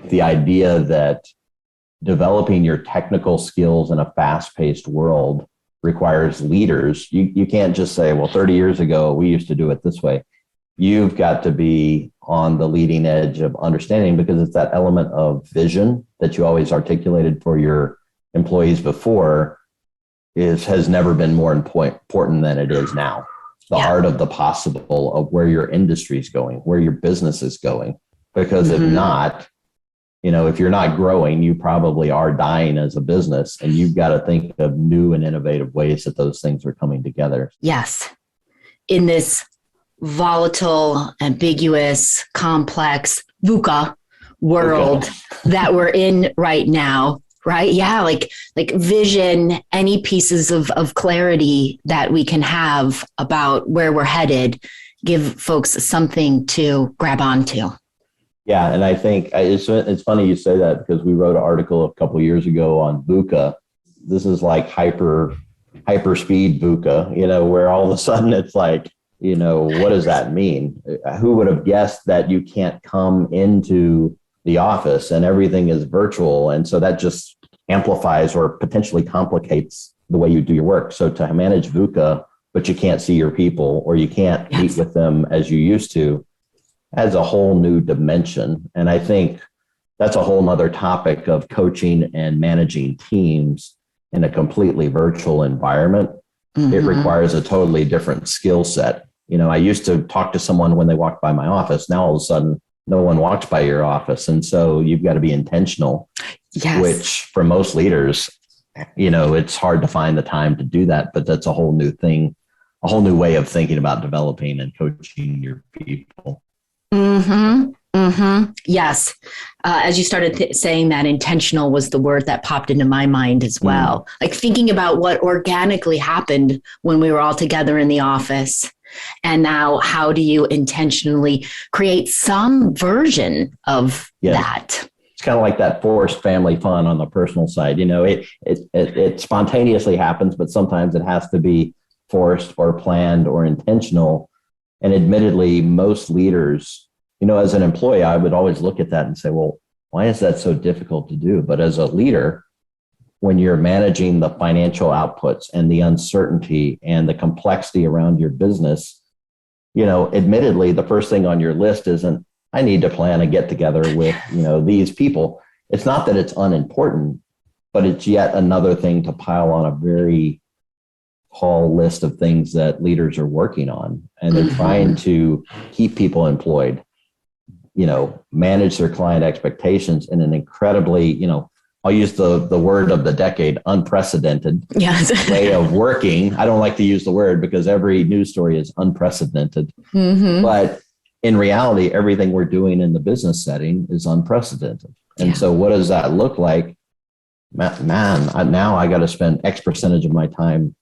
the idea that developing your technical skills in a fast-paced world requires leaders. You can't just say, well, 30 years ago, we used to do it this way. You've got to be on the leading edge of understanding, because it's that element of vision that you always articulated for your employees before has never been more important than it is now. The art of the possible, of where your industry is going, where your business is going. Because if not, if you're not growing, you probably are dying as a business, and you've got to think of new and innovative ways that those things are coming together. Yes. In this volatile, ambiguous, complex VUCA world that we're in right now, right? Yeah. Like vision, any pieces of clarity that we can have about where we're headed, give folks something to grab onto. Yeah. And I think it's funny you say that, because we wrote an article a couple of years ago on VUCA. This is like hyper speed VUCA, where all of a sudden it's like, what does that mean? Who would have guessed that you can't come into the office and everything is virtual? And so that just amplifies or potentially complicates the way you do your work. So to manage VUCA, but you can't see your people, or you can't meet with them as you used to, adds a whole new dimension. And I think that's a whole nother topic of coaching and managing teams in a completely virtual environment. It requires a totally different skill set. I used to talk to someone when they walked by my office. Now all of a sudden, no one walks by your office. And so you've got to be intentional, which for most leaders, it's hard to find the time to do that. But that's a whole new thing, a whole new way of thinking about developing and coaching your people. Yes. As you started saying that, intentional was the word that popped into my mind as well. Like thinking about what organically happened when we were all together in the office. And now how do you intentionally create some version of that? It's kind of like that forced family fun on the personal side. It spontaneously happens, but sometimes it has to be forced or planned or intentional. And admittedly, most leaders, as an employee, I would always look at that and say, well, why is that so difficult to do? But as a leader, when you're managing the financial outputs and the uncertainty and the complexity around your business, admittedly, the first thing on your list isn't, I need to plan a get together with, these people. It's not that it's unimportant, but it's yet another thing to pile on a very tall list of things that leaders are working on. And they're trying to keep people employed, manage their client expectations in an incredibly, I'll use the word of the decade, unprecedented way of working. I don't like to use the word because every news story is unprecedented. But in reality, everything we're doing in the business setting is unprecedented. And so what does that look like? Now I got to spend X percentage of my time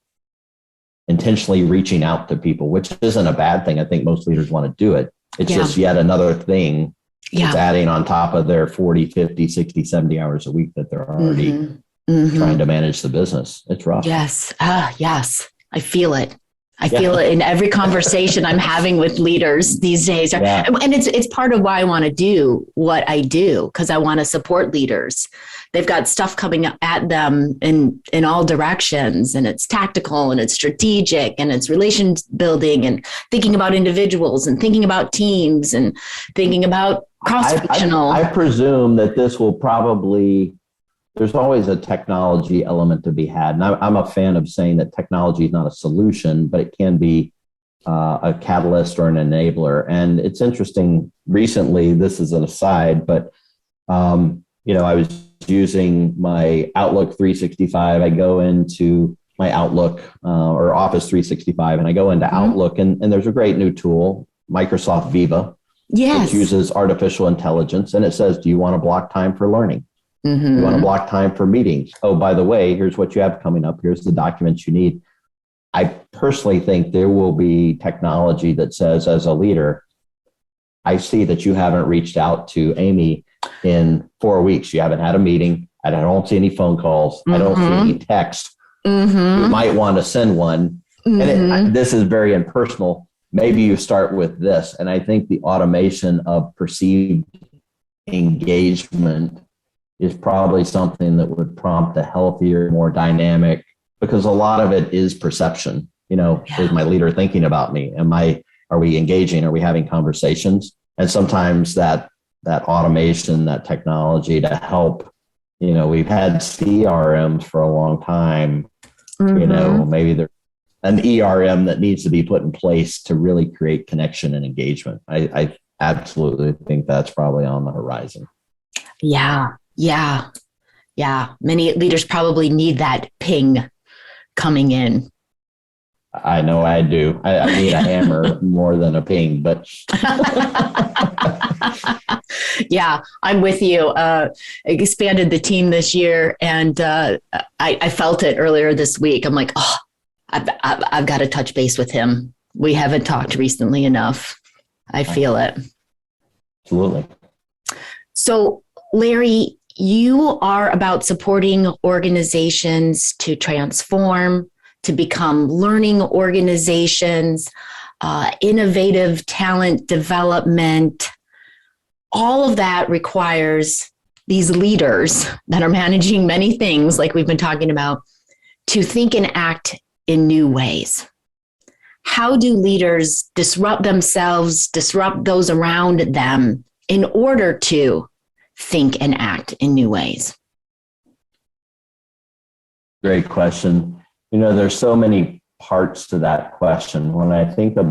intentionally reaching out to people, which isn't a bad thing. I think most leaders want to do it. It's just yet another thing that's adding on top of their 40, 50, 60, 70 hours a week that they're already trying to manage the business. It's rough. Yes. Yes. I feel it. I feel it in every conversation I'm having with leaders these days. And it's part of why I want to do what I do, because I want to support leaders. They've got stuff coming at them in all directions, and it's tactical and it's strategic and it's relations building and thinking about individuals and thinking about teams and thinking about cross-functional. I presume that this will probably, there's always a technology element to be had. And I'm a fan of saying that technology is not a solution, but it can be a catalyst or an enabler. And it's interesting recently, this is an aside, but, I was using my Outlook 365. I go into my Outlook or Office 365, and I go into Outlook, and there's a great new tool, Microsoft Viva, which uses artificial intelligence. And it says, do you want to block time for learning? You want to block time for meetings? Oh, by the way, here's what you have coming up. Here's the documents you need. I personally think there will be technology that says, as a leader, I see that you haven't reached out to Amy in 4 weeks. You haven't had a meeting. I don't see any phone calls. I don't see any text. You might want to send one. And this is very impersonal. Maybe you start with this. And I think the automation of perceived engagement is probably something that would prompt a healthier, more dynamic, because a lot of it is perception. Is my leader thinking about me? Are we engaging? Are we having conversations? And sometimes that automation, that technology to help, we've had CRMs for a long time. Maybe there's an ERM that needs to be put in place to really create connection and engagement. I absolutely think that's probably on the horizon. Yeah. Many leaders probably need that ping coming in. I know I do. I need a hammer more than a ping, but. Yeah, I'm with you. Expanded the team this year, and I felt it earlier this week. I'm like, I've got to touch base with him. We haven't talked recently enough. I feel it. Absolutely. So, Larry, you are about supporting organizations to transform, to become learning organizations, innovative talent development. All of that requires these leaders that are managing many things, like we've been talking about, to think and act in new ways. How do leaders disrupt themselves, disrupt those around them in order to think and act in new ways? Great question. There's so many parts to that question. When I think the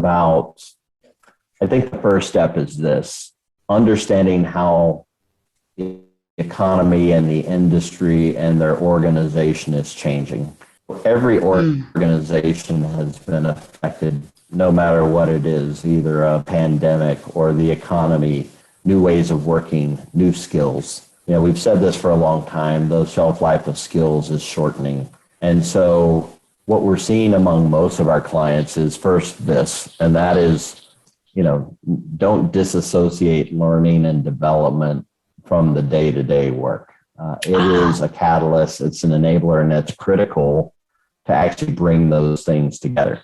first step is this: understanding how the economy and the industry and their organization is changing. Every organization has been affected, no matter what it is, either a pandemic or the economy, new ways of working, new skills. We've said this for a long time, the shelf life of skills is shortening. And so what we're seeing among most of our clients is first this, and that is, don't disassociate learning and development from the day-to-day work. It is a catalyst, it's an enabler, and it's critical to actually bring those things together.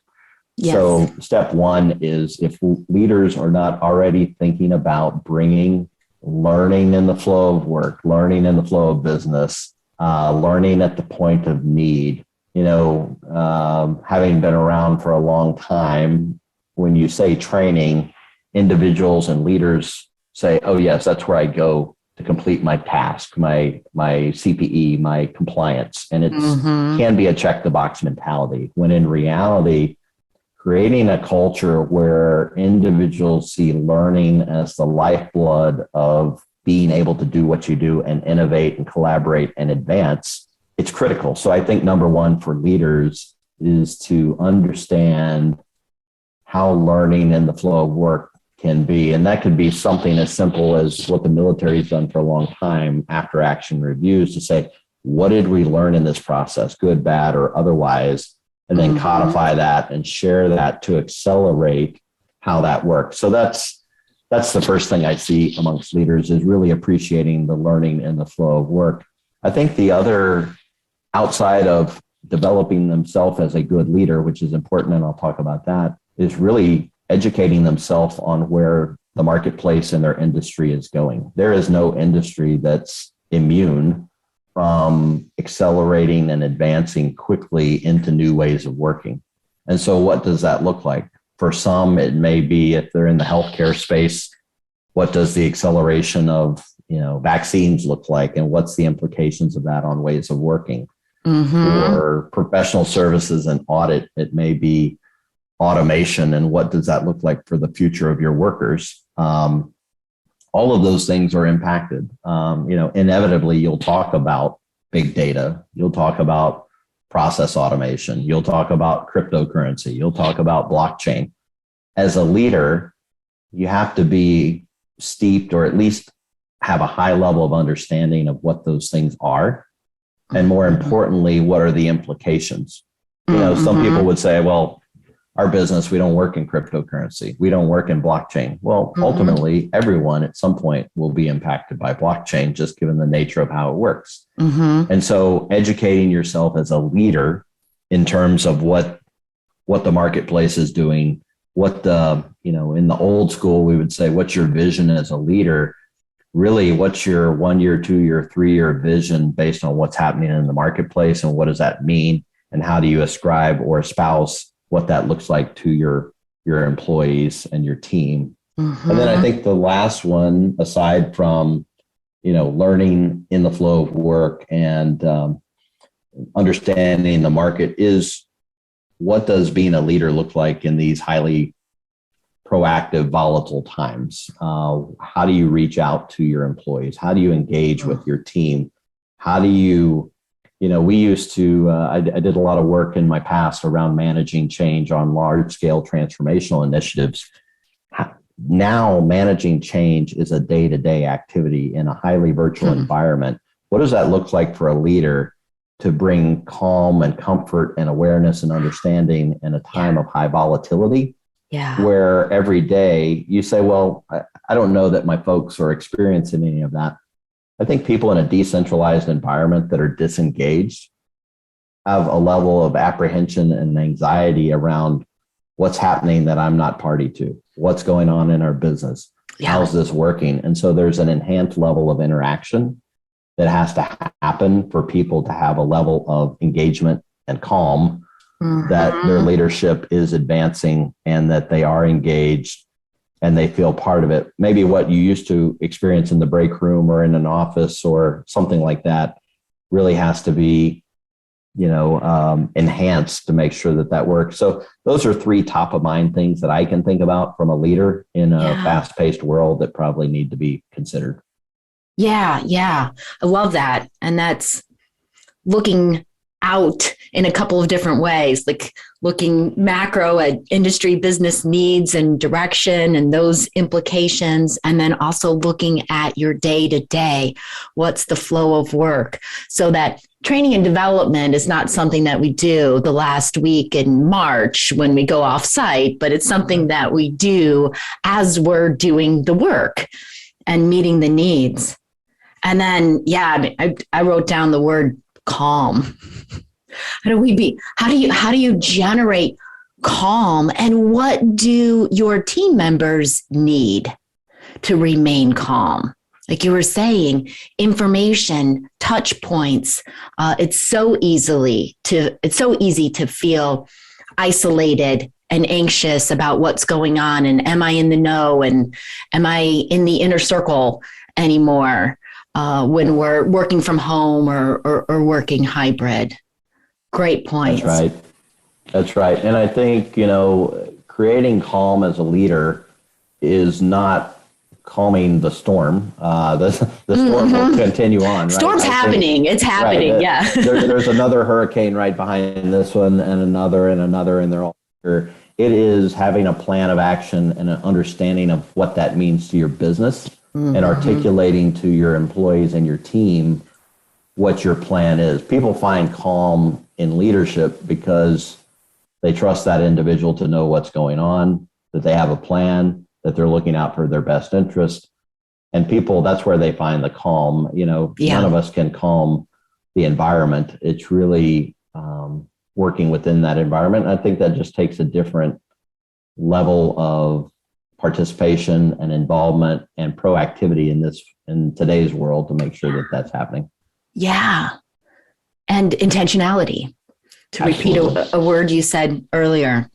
Yes. So step one is, if leaders are not already thinking about bringing learning in the flow of work, learning in the flow of business, learning at the point of need, having been around for a long time, when you say training, individuals and leaders say, oh yes, that's where I go to complete my task, my CPE, my compliance. And it can be a check the box mentality, when in reality, creating a culture where individuals see learning as the lifeblood of being able to do what you do and innovate and collaborate and advance, it's critical. So I think number one for leaders is to understand how learning in the flow of work can be. And that could be something as simple as what the military's done for a long time, after action reviews, to say, what did we learn in this process, good, bad, or otherwise, and then codify that and share that to accelerate how that works. So that's the first thing I see amongst leaders, is really appreciating the learning in the flow of work. I think the other, outside of developing themselves as a good leader, which is important, and I'll talk about that, is really educating themselves on where the marketplace and their industry is going. There is no industry that's immune from accelerating and advancing quickly into new ways of working. And so what does that look like? For some, it may be, if they're in the healthcare space, what does the acceleration of vaccines look like, and what's the implications of that on ways of working? For professional services and audit, it may be automation, and what does that look like for the future of your workers? All of those things are impacted. Inevitably, you'll talk about big data, you'll talk about process automation, you'll talk about cryptocurrency, you'll talk about blockchain. As a leader, you have to be steeped, or at least have a high level of understanding of what those things are. And more importantly, what are the implications? Some people would say, well, our business, we don't work in cryptocurrency, we don't work in blockchain. Well, ultimately, everyone at some point will be impacted by blockchain, just given the nature of how it works. And so educating yourself as a leader in terms of what the marketplace is doing, what in the old school, we would say, what's your vision as a leader? really what's your 1 year, 2 year, 3 year vision based on what's happening in the marketplace, and what does that mean, and how do you ascribe or espouse what that looks like to your employees and your team. And then I think the last one, aside from, learning in the flow of work and understanding the market, is what does being a leader look like in these highly proactive, volatile times? How do you reach out to your employees? How do you engage with your team? How do you, we used to, I did a lot of work in my past around managing change on large scale transformational initiatives. Now managing change is a day-to-day activity in a highly virtual environment. What does that look like for a leader to bring calm and comfort and awareness and understanding in a time of high volatility? Where every day you say, well, I don't know that my folks are experiencing any of that. I think people in a decentralized environment that are disengaged have a level of apprehension and anxiety around what's happening that I'm not party to, what's going on in our business, how's this working? And so there's an enhanced level of interaction that has to happen for people to have a level of engagement and calm, that their leadership is advancing and that they are engaged and they feel part of it. Maybe what you used to experience in the break room or in an office or something like that really has to be, enhanced to make sure that works. So those are three top of mind things that I can think about from a leader in a fast paced world that probably need to be considered. Yeah. I love that. And that's looking out in a couple of different ways, like looking macro at industry business needs and direction and those implications, and then also looking at your day to day, what's the flow of work, so that training and development is not something that we do the last week in March when we go off site, but it's something that we do as we're doing the work and meeting the needs. And then, I wrote down the word calm. How do you generate calm, and what do your team members need to remain calm? Like you were saying, information, touch points. It's so easy to feel isolated and anxious about what's going on, and am I in the know, and am I in the inner circle anymore? When we're working from home or working hybrid. Great points. That's right. And I think, creating calm as a leader is not calming the storm. The storm will continue on. Right? Storm's happening. It's happening. Right, yeah. There's another hurricane right behind this one, and another, and they're all here. It is having a plan of action and an understanding of what that means to your business, and articulating to your employees and your team what your plan is. People find calm in leadership because they trust that individual to know what's going on, that they have a plan, that they're looking out for their best interest. And people, that's where they find the calm. None of us can calm the environment. It's really working within that environment. And I think that just takes a different level of participation and involvement and proactivity in today's world to make sure that that's happening. Yeah. And intentionality, to repeat a word you said earlier.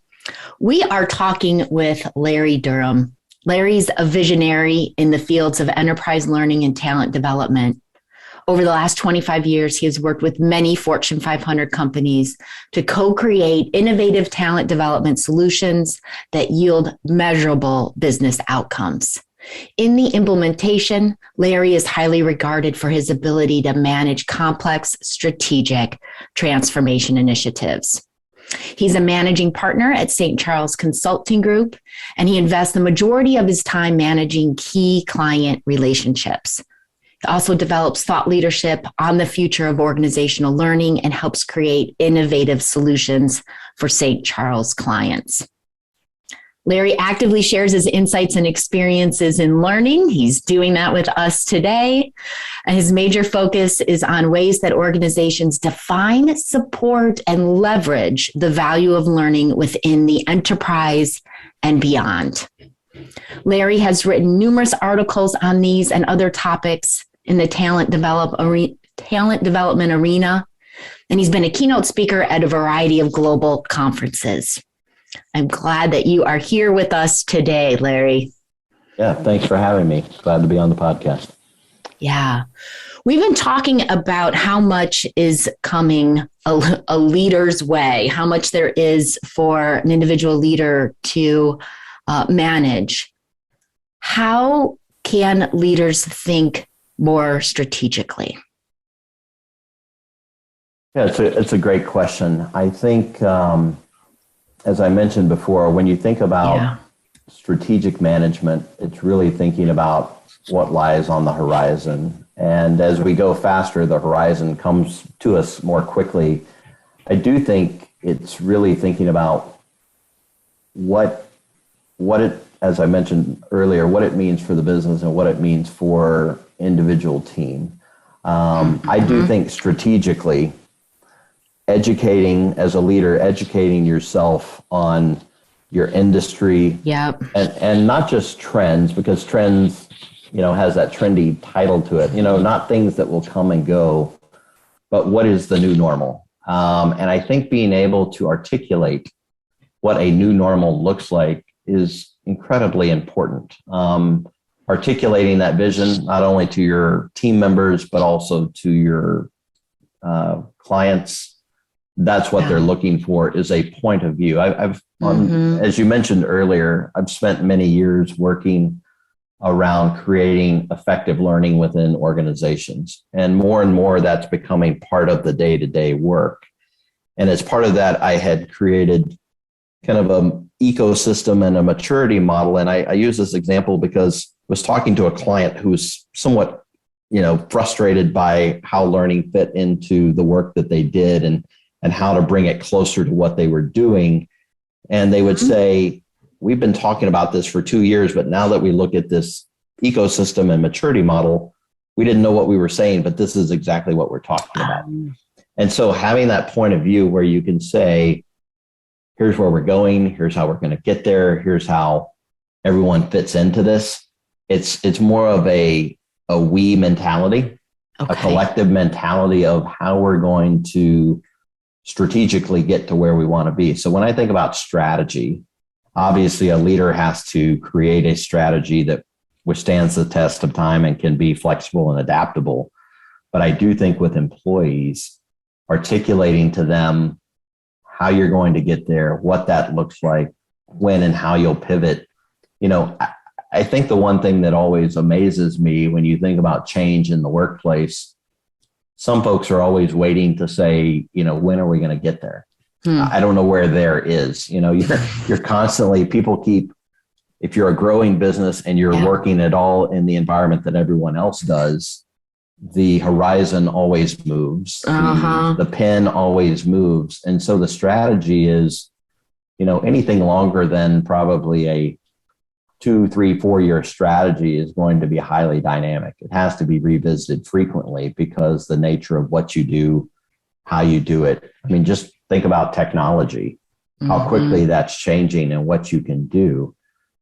We are talking with Larry Durham. Larry's a visionary in the fields of enterprise learning and talent development. Over the last 25 years, he has worked with many Fortune 500 companies to co-create innovative talent development solutions that yield measurable business outcomes. In the implementation, Larry is highly regarded for his ability to manage complex, strategic transformation initiatives. He's a managing partner at St. Charles Consulting Group, and he invests the majority of his time managing key client relationships. He also develops thought leadership on the future of organizational learning and helps create innovative solutions for St. Charles clients. Larry actively shares his insights and experiences in learning. He's doing that with us today. And his major focus is on ways that organizations define, support, and leverage the value of learning within the enterprise and beyond. Larry has written numerous articles on these and other topics in the talent development arena, and he's been a keynote speaker at a variety of global conferences. I'm glad that you are here with us today, Larry. Yeah, thanks for having me. Glad to be on the podcast. Yeah. We've been talking about how much is coming a leader's way, how much there is for an individual leader to manage. How can leaders think more strategically? Yeah, it's a great question. I think, as I mentioned before, when you think about strategic management, it's really thinking about what lies on the horizon. And as we go faster, the horizon comes to us more quickly. I do think it's really thinking about what it, as I mentioned earlier, what it means for the business and what it means for individual team. I do think strategically, educating yourself on your industry, and not just trends, because trends, has that trendy title to it, not things that will come and go, but what is the new normal? And I think being able to articulate what a new normal looks like is incredibly important. Articulating that vision, not only to your team members, but also to your clients. That's what they're looking for, is a point of view. As you mentioned earlier, I've spent many years working around creating effective learning within organizations. And more that's becoming part of the day-to-day work. And as part of that, I had created kind of an ecosystem and a maturity model. And I use this example because I was talking to a client who was somewhat, frustrated by how learning fit into the work that they did and how to bring it closer to what they were doing. And they would say, we've been talking about this for 2 years, but now that we look at this ecosystem and maturity model, we didn't know what we were saying, but this is exactly what we're talking about. And so having that point of view where you can say, here's where we're going, here's how we're going to get there, here's how everyone fits into this. It's more of a we mentality, a collective mentality of how we're going to strategically get to where we want to be. So when I think about strategy, obviously a leader has to create a strategy that withstands the test of time and can be flexible and adaptable. But I do think with employees, articulating to them how you're going to get there, what that looks like, when and how you'll pivot. I think the one thing that always amazes me when you think about change in the workplace, some folks are always waiting to say, when are we going to get there? I don't know where there is. You're constantly, if you're a growing business and you're working at all in the environment that everyone else does, the horizon always moves. The pen always moves. And so the strategy is, anything longer than probably a 2, 3, 4 year strategy is going to be highly dynamic. It has to be revisited frequently because the nature of what you do, how you do it. I mean, just think about technology, how quickly that's changing and what you can do.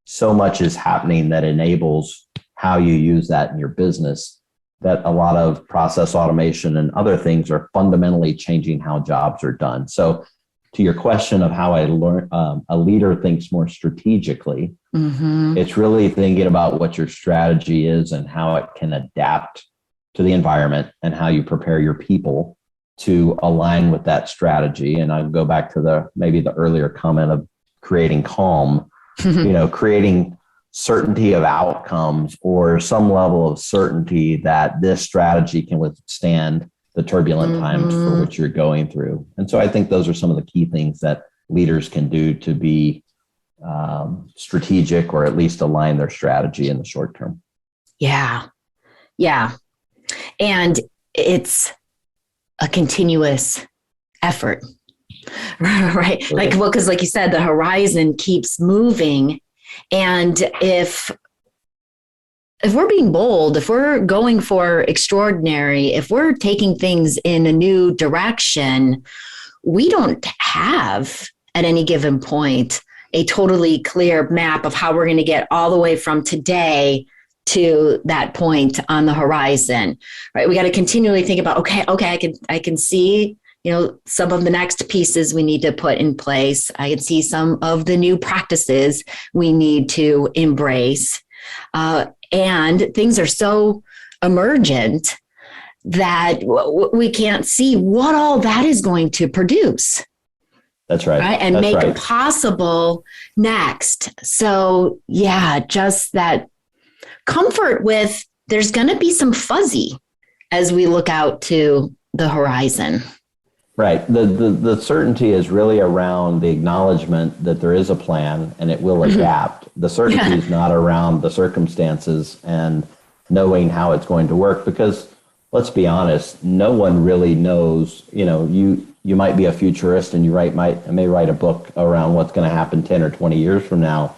So much is happening that enables how you use that in your business, that a lot of process automation and other things are fundamentally changing how jobs are done. So to your question of how a leader thinks more strategically, it's really thinking about what your strategy is and how it can adapt to the environment and how you prepare your people to align with that strategy. And I'll go back to maybe the earlier comment of creating calm, creating certainty of outcomes or some level of certainty that this strategy can withstand the turbulent times for which you're going through. And so I think those are some of the key things that leaders can do to be strategic or at least align their strategy in the short term. Yeah. And it's a continuous effort, right? Because like you said, the horizon keeps moving. And if we're being bold, if we're going for extraordinary, if we're taking things in a new direction, we don't have at any given point a totally clear map of how we're going to get all the way from today to that point on the horizon, right? We got to continually think about, okay, I can see, some of the next pieces we need to put in place. I can see some of the new practices we need to embrace. And things are so emergent that we can't see what all that is going to produce. That's right. And make it possible next. So yeah, just that comfort with there's going to be some fuzzy as we look out to the horizon. Right. The certainty is really around the acknowledgement that there is a plan and it will adapt. The certainty is not around the circumstances and knowing how it's going to work, because let's be honest, no one really knows. You might be a futurist and you may write a book around what's going to happen 10 or 20 years from now.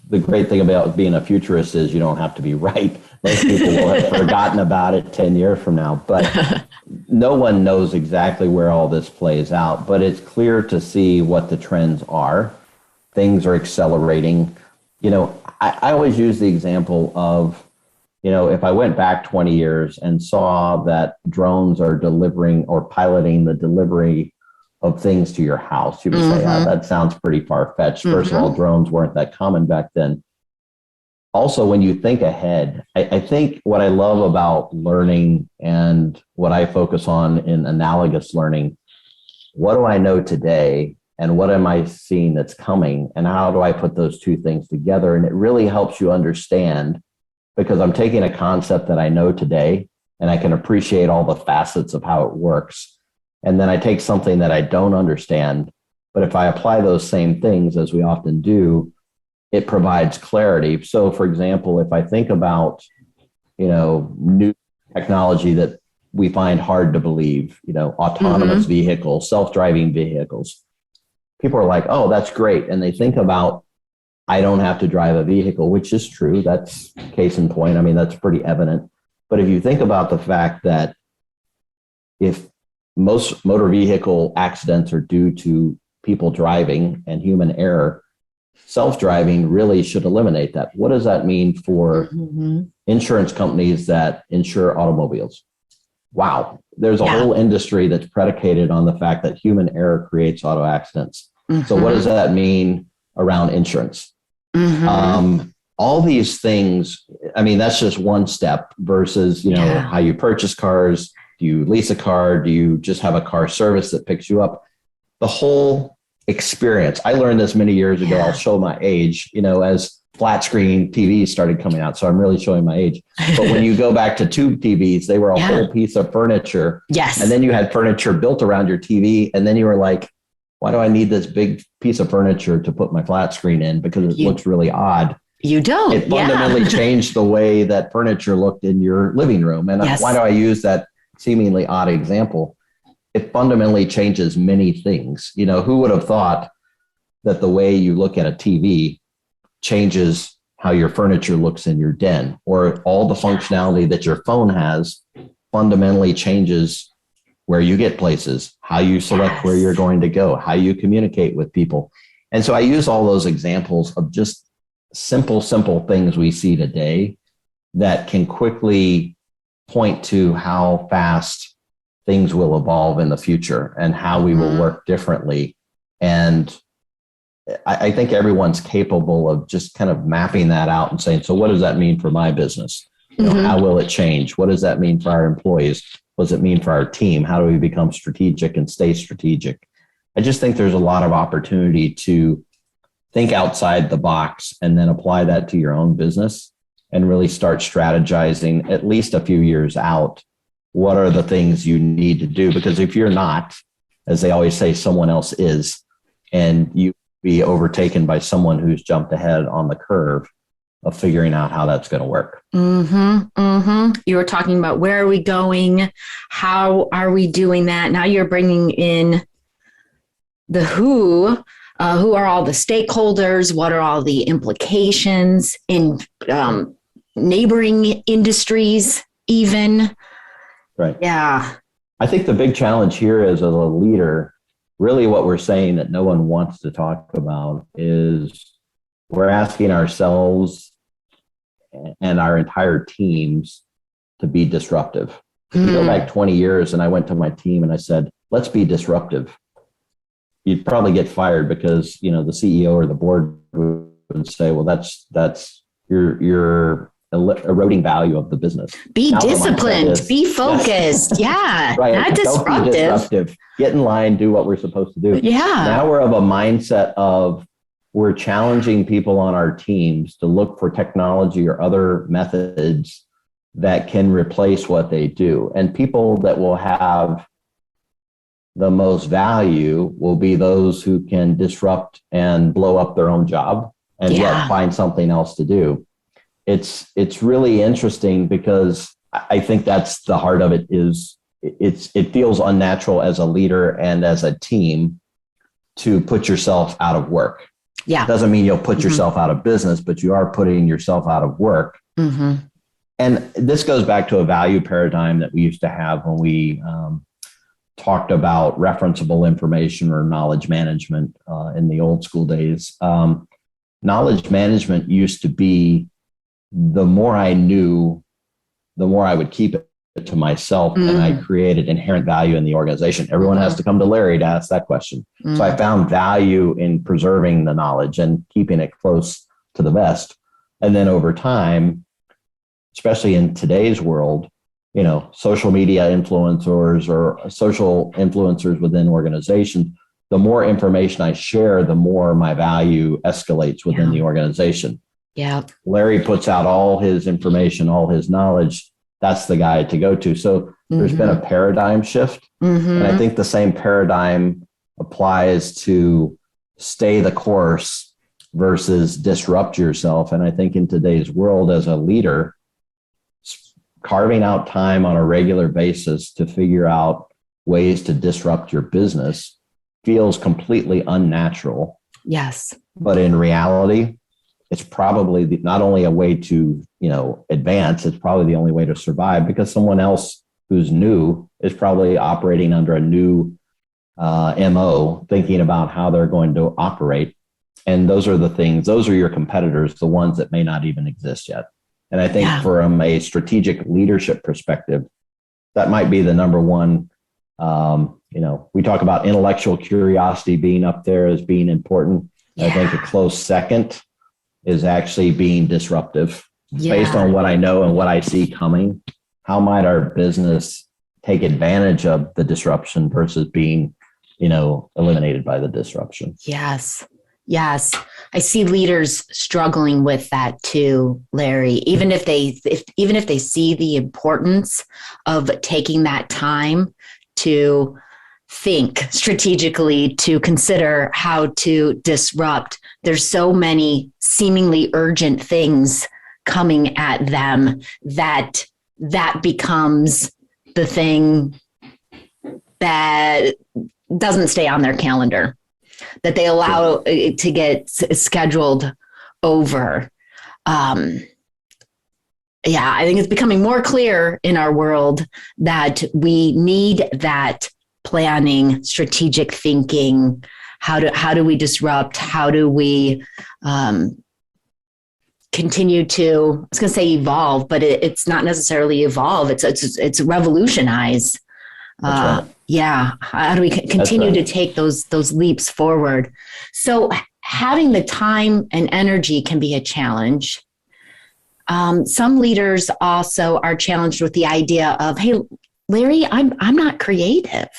The great thing about being a futurist is you don't have to be right. Most people will have forgotten about it 10 years from now, but no one knows exactly where all this plays out, but it's clear to see what the trends are. Things are accelerating. I always use the example of, if I went back 20 years and saw that drones are delivering or piloting the delivery of things to your house, you would say, that sounds pretty far-fetched. First of all, drones weren't that common back then. Also, when you think ahead, I think what I love about learning and what I focus on in analogous learning, what do I know today and what am I seeing that's coming, and how do I put those two things together? And it really helps you understand, because I'm taking a concept that I know today and I can appreciate all the facets of how it works. And then I take something that I don't understand, but if I apply those same things, as we often do, it provides clarity. So for example, if I think about, new technology that we find hard to believe, autonomous vehicles, self-driving vehicles, people are like, oh, that's great. And they think about, I don't have to drive a vehicle, which is true. That's case in point. I mean, that's pretty evident. But if you think about the fact that if most motor vehicle accidents are due to people driving and human error, self-driving really should eliminate that. What does that mean for insurance companies that insure automobiles? Wow. There's a whole industry that's predicated on the fact that human error creates auto accidents. So what does that mean around insurance? All these things, I mean, that's just one step versus, how you purchase cars. Do you lease a car? Do you just have a car service that picks you up? The whole experience. I learned this many years ago. I'll show my age, as flat screen TVs started coming out. So I'm really showing my age. But when you go back to tube TVs, they were a whole piece of furniture. Yes. And then you had furniture built around your TV. And then you were like, why do I need this big piece of furniture to put my flat screen in? Because it looks really odd. You don't. It fundamentally changed the way that furniture looked in your living room. And why do I use that seemingly odd example? It fundamentally changes many things. Who would have thought that the way you look at a TV changes how your furniture looks in your den, or all the functionality that your phone has fundamentally changes where you get places, how you select where you're going to go, how you communicate with people. And so I use all those examples of just simple things we see today that can quickly point to how fast things will evolve in the future and how we will work differently. And I think everyone's capable of just kind of mapping that out and saying, so what does that mean for my business? How will it change? What does that mean for our employees? What does it mean for our team? How do we become strategic and stay strategic? I just think there's a lot of opportunity to think outside the box and then apply that to your own business and really start strategizing at least a few years out. What are the things you need to do? Because if you're not, as they always say, someone else is, and you be overtaken by someone who's jumped ahead on the curve of figuring out how that's going to work. You were talking about where are we going? How are we doing that? Now you're bringing in the who are all the stakeholders? What are all the implications in neighboring industries even? Right. Yeah. I think the big challenge here is as a leader really what we're saying that no one wants to talk about is we're asking ourselves and our entire teams to be disruptive. If you go back 20 years and I went to my team and I said, let's be disruptive, you'd probably get fired because, the CEO or the board would say, well, that's you're eroding value of the business. Be disciplined, be focused. Yeah. Right. Not Don't be disruptive. Get in line, do what we're supposed to do. Yeah. Now we're of a mindset of we're challenging people on our teams to look for technology or other methods that can replace what they do. And people that will have the most value will be those who can disrupt and blow up their own job and yet find something else to do. It's really interesting because I think that's the heart of it. Is it feels unnatural as a leader and as a team to put yourself out of work. Yeah. It doesn't mean you'll put yourself out of business, but you are putting yourself out of work. Mm-hmm. And this goes back to a value paradigm that we used to have when we talked about referenceable information or knowledge management in the old school days. Knowledge management used to be the more I knew, the more I would keep it to myself, and I created inherent value in the organization. Everyone has to come to Larry to ask that question. So I found value in preserving the knowledge and keeping it close to the vest. And then over time, especially in today's world, social media influencers or social influencers within organizations, the more information I share, the more my value escalates within the organization. Yeah. Larry puts out all his information, all his knowledge. That's the guy to go to. So there's been a paradigm shift. And I think the same paradigm applies to stay the course versus disrupt yourself. And I think in today's world as a leader, carving out time on a regular basis to figure out ways to disrupt your business feels completely unnatural. Yes. But in reality, it's probably not only a way to, advance, it's probably the only way to survive, because someone else who's new is probably operating under a new MO, thinking about how they're going to operate. And those are your competitors, the ones that may not even exist yet. And I think from a strategic leadership perspective, that might be the number one. We talk about intellectual curiosity being up there as being important. I think a close second is actually being disruptive. Based on what I know and what I see coming. How might our business take advantage of the disruption versus being, eliminated by the disruption? Yes. Yes. I see leaders struggling with that too, Larry, even if they see the importance of taking that time to think strategically, to consider how to disrupt. There's so many seemingly urgent things coming at them that becomes the thing that doesn't stay on their calendar, that they allow it to get scheduled over. I think it's becoming more clear in our world that we need that planning, strategic thinking. How do we disrupt? How do we continue to, I was going to say evolve, but it's not necessarily evolve. It's revolutionize. Right. How do we continue to take those leaps forward? So having the time and energy can be a challenge. Some leaders also are challenged with the idea of, hey, Larry, I'm not creative,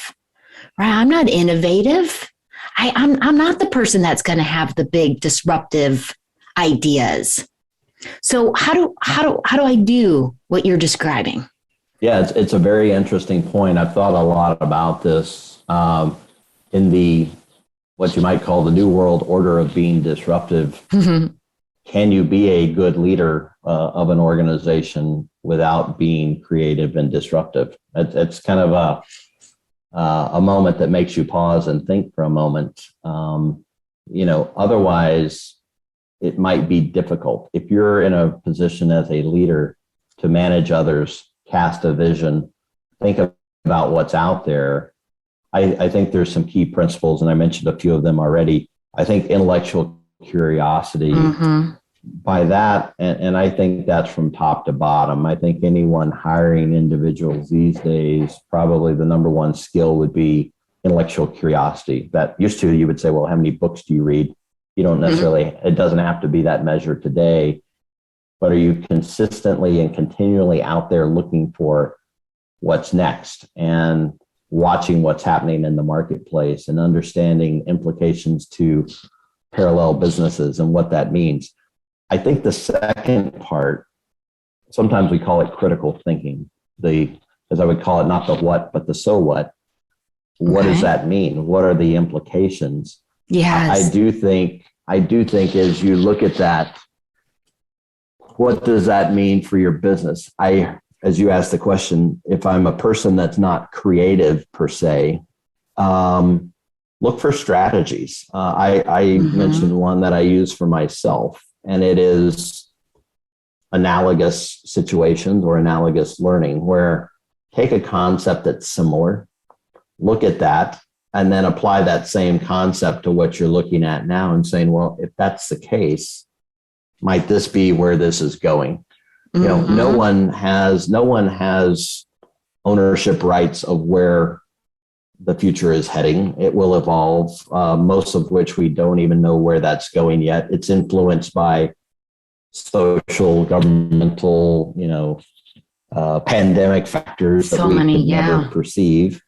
right? I'm not innovative. I'm not the person that's going to have the big disruptive ideas. So how do I do what you're describing? Yeah, it's a very interesting point. I've thought a lot about this in the what you might call the new world order of being disruptive. Mm-hmm. Can you be a good leader of an organization without being creative and disruptive? It's kind of a moment that makes you pause and think for a moment. Otherwise, it might be difficult. If you're in a position as a leader to manage others, cast a vision, think about what's out there, I think there's some key principles, and I mentioned a few of them already. I think intellectual curiosity, by that, and I think that's from top to bottom. I think anyone hiring individuals these days, probably the number one skill would be intellectual curiosity. That used to, you would say, well, how many books do you read? You don't necessarily, it doesn't have to be that measure today, but are you consistently and continually out there looking for what's next and watching what's happening in the marketplace and understanding implications to parallel businesses and what that means? I think the second part, sometimes we call it critical thinking, as I would call it, not the what, but the so what. What does that mean? What are the implications? Yes. I do think as you look at that, what does that mean for your business? As you asked the question, if I'm a person that's not creative per se, look for strategies. I mentioned one that I use for myself, and it is analogous situations or analogous learning, where take a concept that's similar, look at that, and then apply that same concept to what you're looking at now and saying, well, if that's the case, might this be where this is going? You know, no one has ownership rights of where the future is heading. It will evolve, most of which we don't even know where that's going yet. It's influenced by social, governmental, pandemic factors that we can never perceive.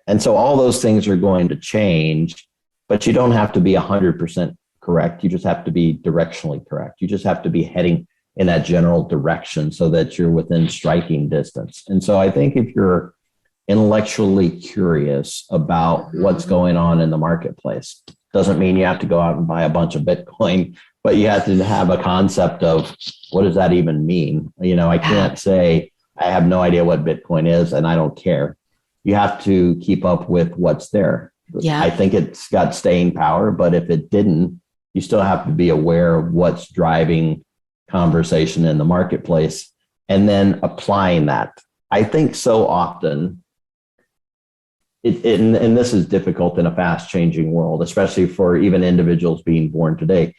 And so all those things are going to change, but you don't have to be 100% correct. You just have to be directionally correct. You just have to be heading in that general direction so that you're within striking distance. And so I think if you're intellectually curious about what's going on in the marketplace, doesn't mean you have to go out and buy a bunch of Bitcoin, but you have to have a concept of what does that even mean? I can't say I have no idea what Bitcoin is and I don't care. You have to keep up with what's there. Yeah. I think it's got staying power, but if it didn't, you still have to be aware of what's driving conversation in the marketplace and then applying that. I think so often, and this is difficult in a fast changing world, especially for even individuals being born today.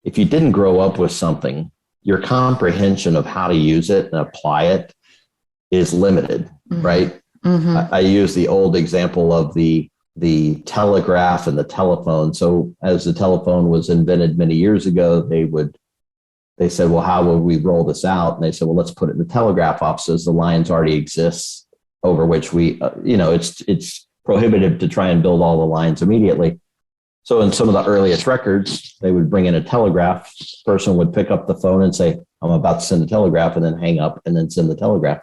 If you didn't grow up with something, your comprehension of how to use it and apply it is limited, right? I use the old example of the telegraph and the telephone. So as the telephone was invented many years ago, they said, well, how will we roll this out? And they said, well, let's put it in the telegraph offices. The lines already exist over which we, it's prohibitive to try and build all the lines immediately. So in some of the earliest records, they would bring in a telegraph. The person would pick up the phone and say, I'm about to send a telegraph, and then hang up and then send the telegraph.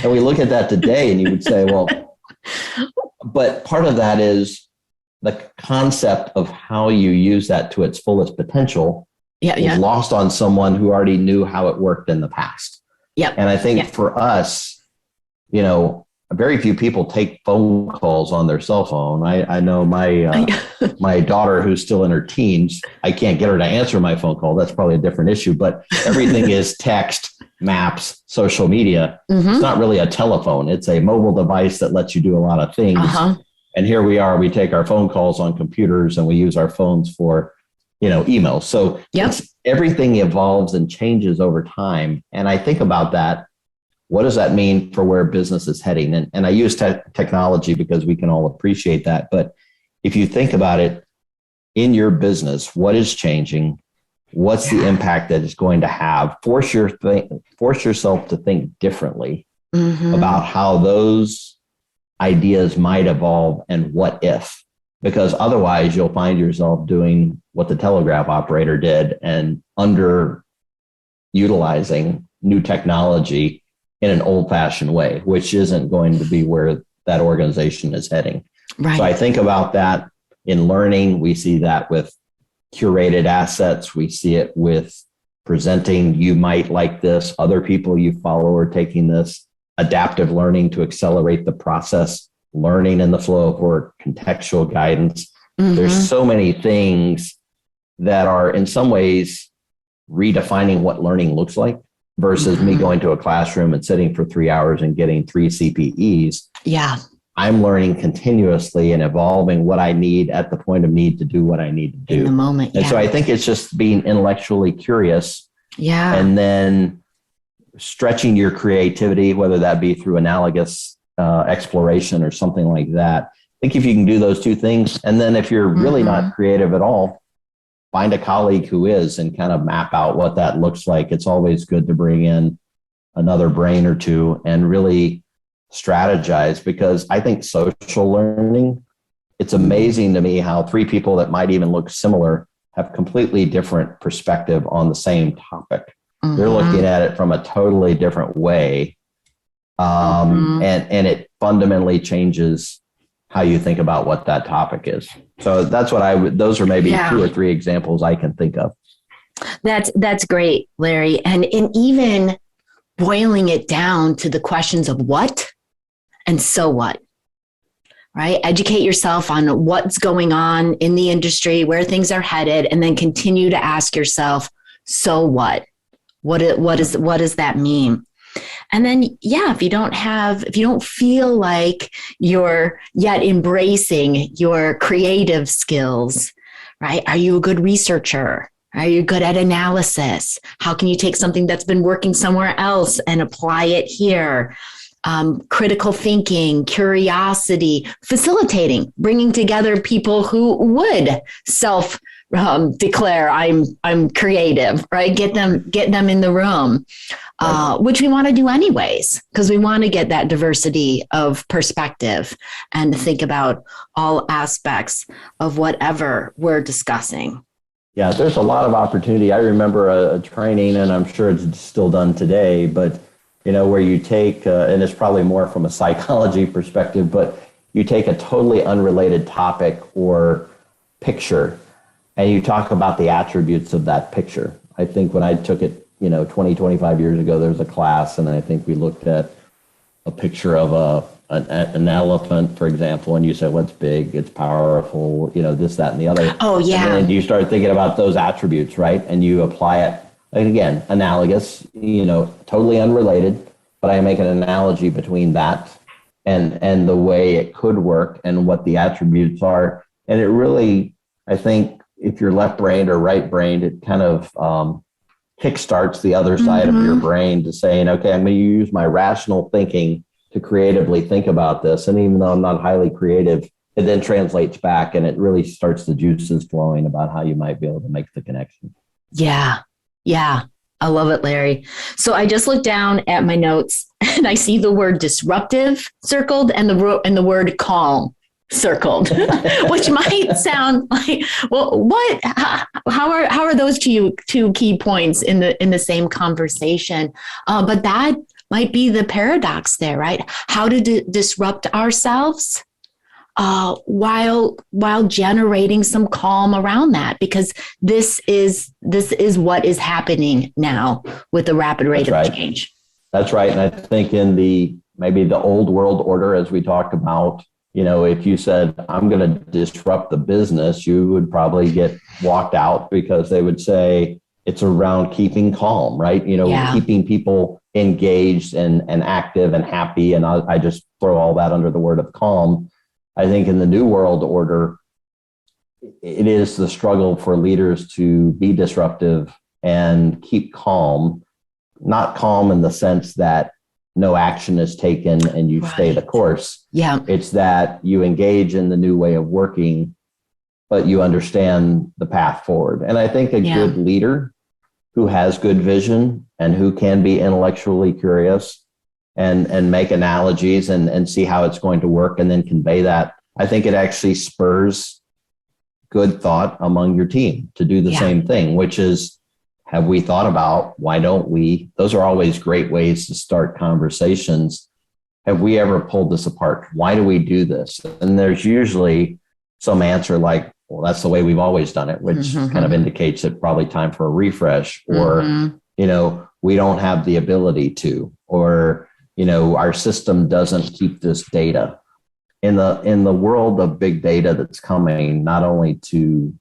And we look at that today and you would say, well, but part of that is the concept of how you use that to its fullest potential is lost on someone who already knew how it worked in the past. And I think for us, very few people take phone calls on their cell phone. I know my daughter, who's still in her teens, I can't get her to answer my phone call. That's probably a different issue, but everything is text, maps, social media. It's not really a telephone. It's a mobile device that lets you do a lot of things. And here we are, we take our phone calls on computers and we use our phones for, emails. So everything evolves and changes over time. And I think about that. What does that mean for where business is heading? And I use technology because we can all appreciate that. But if you think about it in your business, what is changing? What's the impact that it's going to have? Force yourself to think differently about how those ideas might evolve and what if, because otherwise you'll find yourself doing what the telegraph operator did and underutilizing new technology in an old-fashioned way, which isn't going to be where that organization is heading. Right. So I think about that in learning. We see that with curated assets. We see it with presenting. You might like this. Other people you follow are taking this. Adaptive learning to accelerate the process, learning in the flow of work, contextual guidance. There's so many things that are in some ways redefining what learning looks like versus me going to a classroom and sitting for 3 hours and getting 3 CPEs. I'm learning continuously and evolving what I need at the point of need to do what I need to do. In the moment. And so I think it's just being intellectually curious. Yeah. And then stretching your creativity, whether that be through analogous exploration or something like that. I think if you can do those two things, and then if you're really not creative at all, find a colleague who is and kind of map out what that looks like. It's always good to bring in another brain or two and really strategize, because I think social learning, it's amazing to me how three people that might even look similar have completely different perspective on the same topic. They're looking at it from a totally different way. And it fundamentally changes how you think about what that topic is. So that's what those are maybe two or three examples I can think of. That's great, Larry. And even boiling it down to the questions of what and so what, right? Educate yourself on what's going on in the industry, where things are headed, and then continue to ask yourself, so what? What does that mean? And then, if you don't feel like you're yet embracing your creative skills, right? Are you a good researcher? Are you good at analysis? How can you take something that's been working somewhere else and apply it here? Critical thinking, curiosity, facilitating, bringing together people who would declare I'm creative, right? Get them in the room, which we want to do anyways, because we want to get that diversity of perspective and think about all aspects of whatever we're discussing. Yeah, there's a lot of opportunity. I remember a training, and I'm sure it's still done today, but where you take, and it's probably more from a psychology perspective, but you take a totally unrelated topic or picture, and you talk about the attributes of that picture. I think when I took it, 20, 25 years ago, there was a class, and I think we looked at a picture of an elephant, for example, and you said, what's big, it's powerful, this, that, and the other. Oh, yeah. And you start thinking about those attributes, right? And you apply it, and again, analogous, totally unrelated, but I make an analogy between that and the way it could work and what the attributes are. And it really, I think, if you're left-brained or right-brained, it kind of kickstarts the other side of your brain to saying, okay, I'm going to use my rational thinking to creatively think about this. And even though I'm not highly creative, it then translates back, and it really starts the juices flowing about how you might be able to make the connection. Yeah. I love it, Larry. So I just looked down at my notes and I see the word disruptive circled and the word calm circled, which might sound like, well, what? How are those two key points in the same conversation? But that might be the paradox there, right? How to disrupt ourselves while generating some calm around that, because this is what is happening now with the rapid rate of change. That's right. And I think in maybe the old world order, as we talked about, if you said, I'm going to disrupt the business, you would probably get walked out, because they would say it's around keeping calm, right? Keeping people engaged and active and happy. And I just throw all that under the word of calm. I think in the new world order, it is the struggle for leaders to be disruptive and keep calm, not calm in the sense that no action is taken and you stay the course. Yeah. It's that you engage in the new way of working, but you understand the path forward. And I think a good leader who has good vision and who can be intellectually curious and make analogies and see how it's going to work and then convey that, I think it actually spurs good thought among your team to do the same thing, which is, have we thought about, why don't we? Those are always great ways to start conversations. Have we ever pulled this apart? Why do we do this? And there's usually some answer like, well, that's the way we've always done it, which kind of indicates it probably time for a refresh, or, we don't have the ability to, or, our system doesn't keep this data. In the world of big data that's coming, not only to,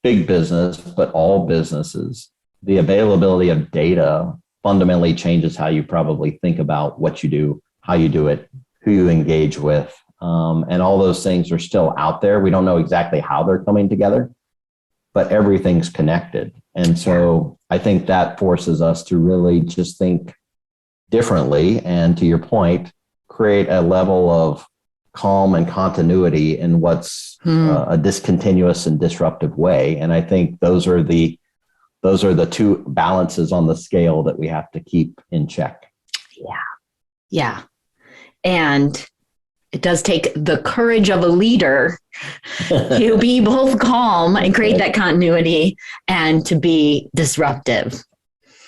big business, but all businesses, the availability of data fundamentally changes how you probably think about what you do, how you do it, who you engage with. And all those things are still out there. We don't know exactly how they're coming together, but everything's connected. And so I think that forces us to really just think differently. And to your point, create a level of calm and continuity in what's a discontinuous and disruptive way. And I think those are the two balances on the scale that we have to keep in check. Yeah. And it does take the courage of a leader to be both calm and create that continuity and to be disruptive.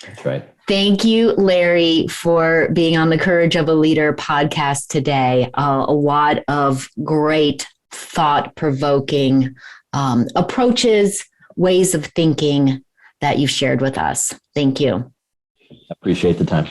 That's right. Thank you, Larry, for being on the Courage of a Leader podcast today. A lot of great thought-provoking approaches, ways of thinking that you've shared with us. Thank you. Appreciate the time.